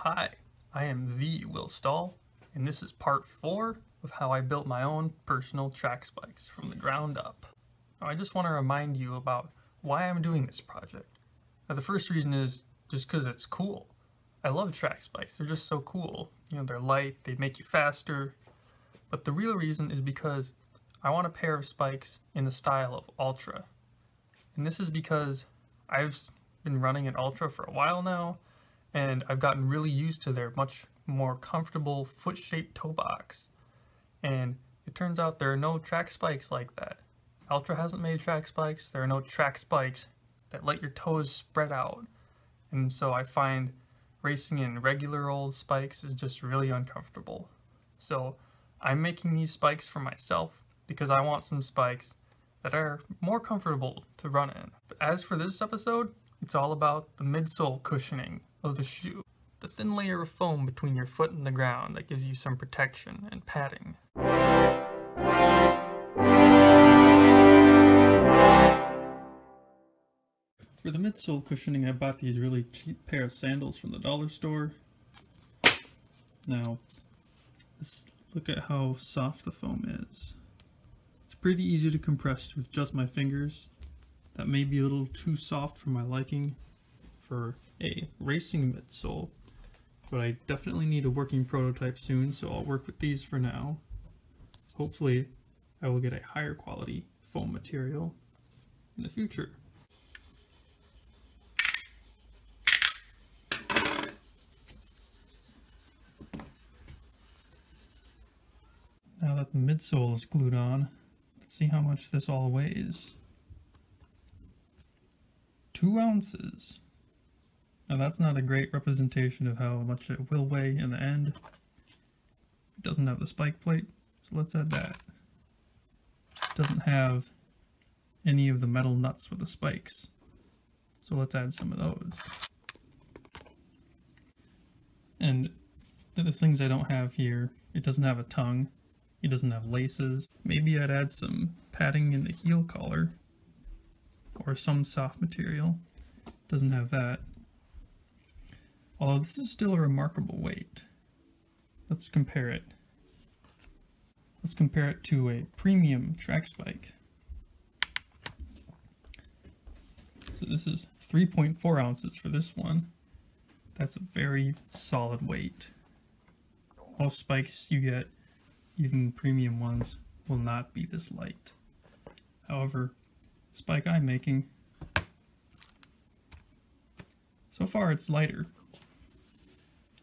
Hi, I am the Will Stahl, and this is part 4 of how I built my own personal track spikes from the ground up. Now, I just want to remind you about why I'm doing this project. Now, the first reason is just because it's cool. I love track spikes, they're just so cool. You know, they're light, they make you faster. But the real reason is because I want a pair of spikes in the style of Altra. And this is because I've been running an Altra for a while now, and I've gotten really used to their much more comfortable foot-shaped toe box. And it turns out there are no track spikes like that. Altra hasn't made track spikes. There are no track spikes that let your toes spread out. And so I find racing in regular old spikes is just really uncomfortable. So I'm making these spikes for myself because I want some spikes that are more comfortable to run in. But as for this episode, it's all about the midsole cushioning of the shoe. The thin layer of foam between your foot and the ground that gives you some protection and padding. For the midsole cushioning, I bought these really cheap pair of sandals from the dollar store. Now, let's look at how soft the foam is. It's pretty easy to compress with just my fingers. That may be a little too soft for my liking for a racing midsole, but I definitely need a working prototype soon, so I'll work with these for now. Hopefully, I will get a higher quality foam material in the future. Now that the midsole is glued on, let's see how much this all weighs. 2 ounces. Now that's not a great representation of how much it will weigh in the end. It doesn't have the spike plate, so let's add that. It doesn't have any of the metal nuts for the spikes, so let's add some of those. And the things I don't have here, it doesn't have a tongue. It doesn't have laces. Maybe I'd add some padding in the heel collar or some soft material. Doesn't have that. Although this is still a remarkable weight. Let's compare it. Let's compare it to a premium track spike. So this is 3.4 ounces for this one. That's a very solid weight. Most spikes you get, even premium ones, will not be this light. However, the spike I'm making, so far it's lighter.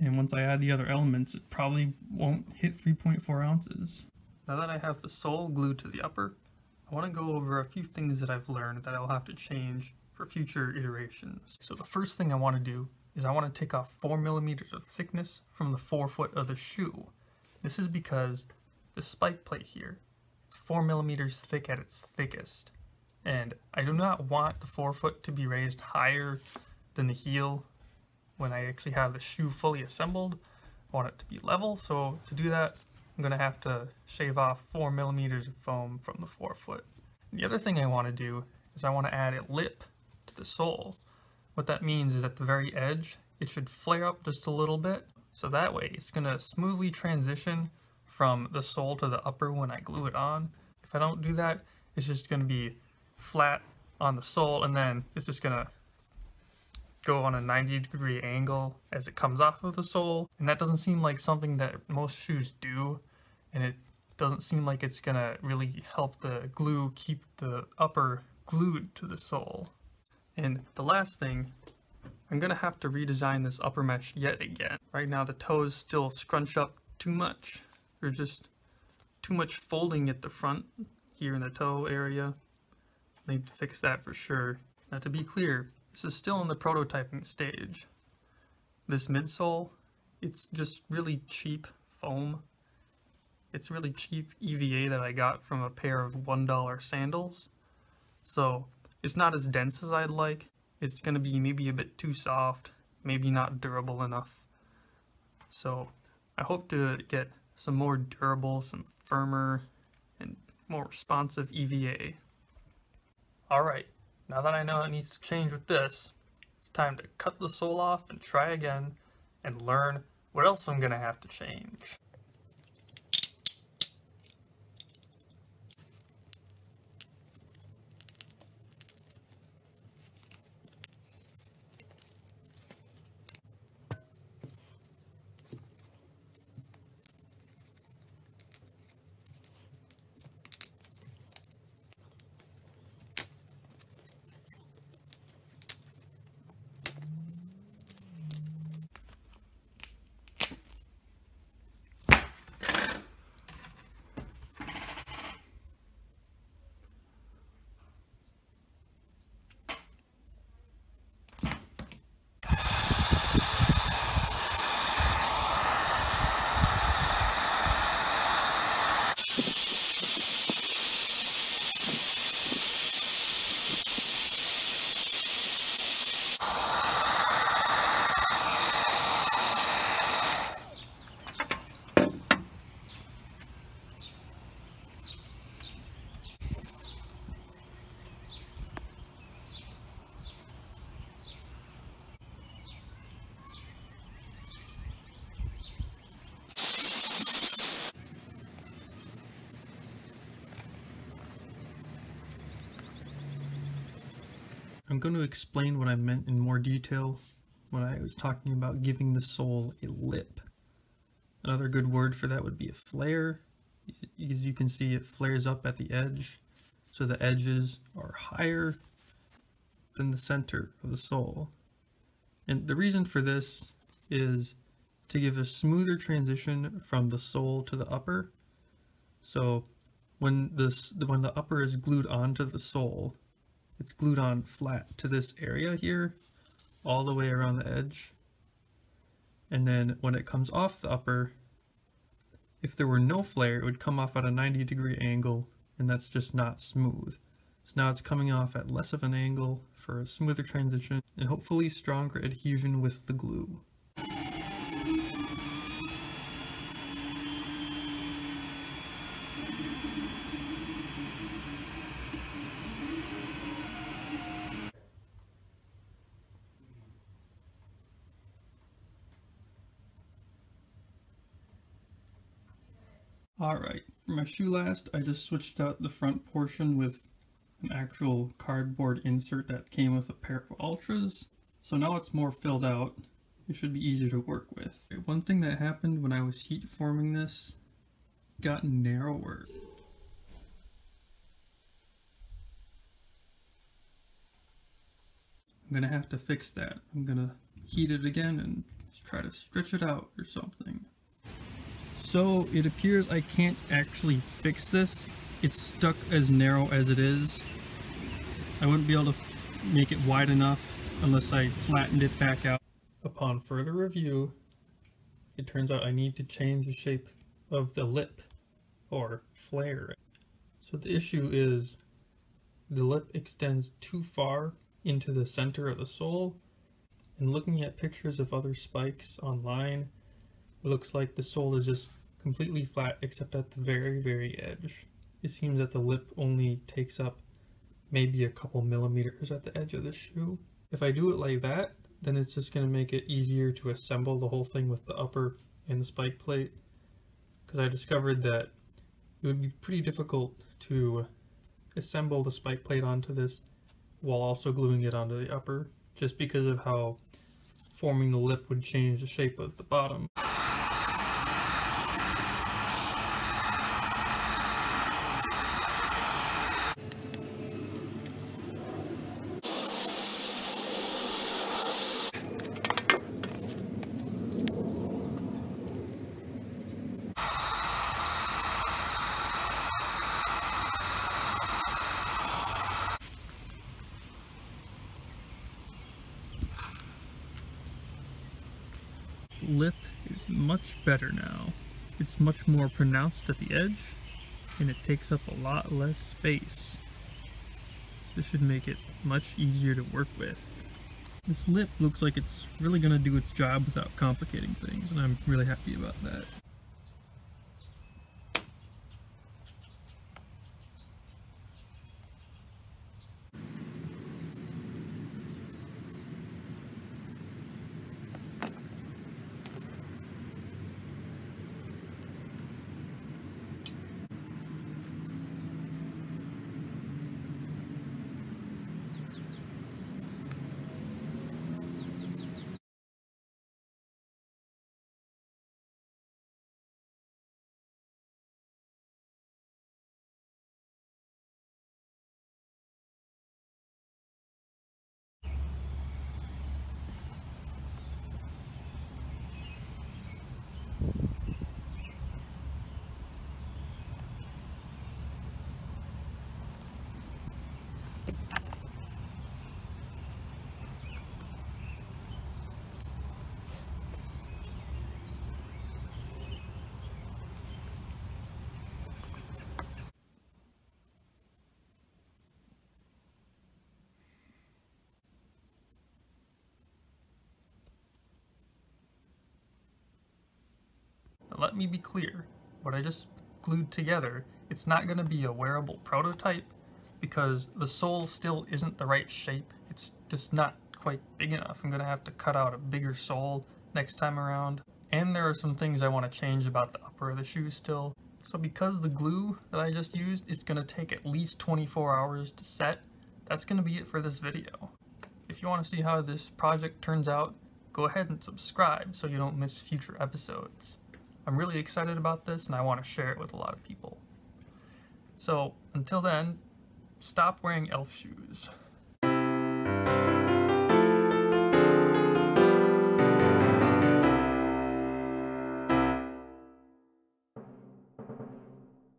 And once I add the other elements, it probably won't hit 3.4 ounces. Now that I have the sole glued to the upper, I want to go over a few things that I've learned that I'll have to change for future iterations. So the first thing I want to do is I want to take off 4 millimeters of thickness from the forefoot of the shoe. This is because the spike plate here, it's 4 millimeters thick at its thickest. And I do not want the forefoot to be raised higher than the heel when I actually have the shoe fully assembled. I want it to be level, so to do that, I'm going to have to shave off 4 millimeters of foam from the forefoot. The other thing I want to do is I want to add a lip to the sole. What that means is at the very edge, it should flare up just a little bit, so that way it's going to smoothly transition from the sole to the upper when I glue it on. If I don't do that, it's just going to be flat on the sole, and then it's just going to go on a 90-degree angle as it comes off of the sole, and that doesn't seem like something that most shoes do, and it doesn't seem like it's gonna really help the glue keep the upper glued to the sole. And the last thing, I'm gonna have to redesign this upper mesh yet again. Right now the toes still scrunch up too much. There's just too much folding at the front here in the toe area. I need to fix that for sure. Now to be clear, this is still in the prototyping stage. This midsole, it's just really cheap foam. It's really cheap EVA that I got from a pair of $1 sandals. So it's not as dense as I'd like. It's going to be maybe a bit too soft, maybe not durable enough. So I hope to get some more durable, some firmer, and more responsive EVA. Alright. Now that I know it needs to change with this, it's time to cut the sole off and try again and learn what else I'm gonna have to change. I'm going to explain what I meant in more detail when I was talking about giving the sole a lip. Another good word for that would be a flare. As you can see, it flares up at the edge, so the edges are higher than the center of the sole. And the reason for this is to give a smoother transition from the sole to the upper. So when the upper is glued onto the sole, it's glued on flat to this area here, all the way around the edge. And then when it comes off the upper, if there were no flare, it would come off at a 90-degree angle, and that's just not smooth. So now it's coming off at less of an angle for a smoother transition, and hopefully stronger adhesion with the glue. Alright, for my shoe last, I just switched out the front portion with an actual cardboard insert that came with a pair of Altras. So now it's more filled out. It should be easier to work with. One thing that happened when I was heat forming this, it got narrower. I'm gonna have to fix that. I'm gonna heat it again and just try to stretch it out or something. So it appears I can't actually fix this. It's stuck as narrow as it is. I wouldn't be able to make it wide enough unless I flattened it back out. Upon further review, it turns out I need to change the shape of the lip or flare. So the issue is the lip extends too far into the center of the sole, and looking at pictures of other spikes online, it looks like the sole is just completely flat except at the very, very edge. It seems that the lip only takes up maybe a couple millimeters at the edge of the shoe. If I do it like that, then it's just going to make it easier to assemble the whole thing with the upper and the spike plate, because I discovered that it would be pretty difficult to assemble the spike plate onto this while also gluing it onto the upper, just because of how forming the lip would change the shape of the bottom. Lip is much better now. It's much more pronounced at the edge, and it takes up a lot less space. This should make it much easier to work with. This lip looks like it's really going to do its job without complicating things, and I'm really happy about that. me be clear, what I just glued together, it's not going to be a wearable prototype because the sole still isn't the right shape. It's just not quite big enough. I'm going to have to cut out a bigger sole next time around. And there are some things I want to change about the upper of the shoe still. So because the glue that I just used is going to take at least 24 hours to set, that's going to be it for this video. If you want to see how this project turns out, go ahead and subscribe so you don't miss future episodes. I'm really excited about this and I want to share it with a lot of people. So until then, stop wearing elf shoes.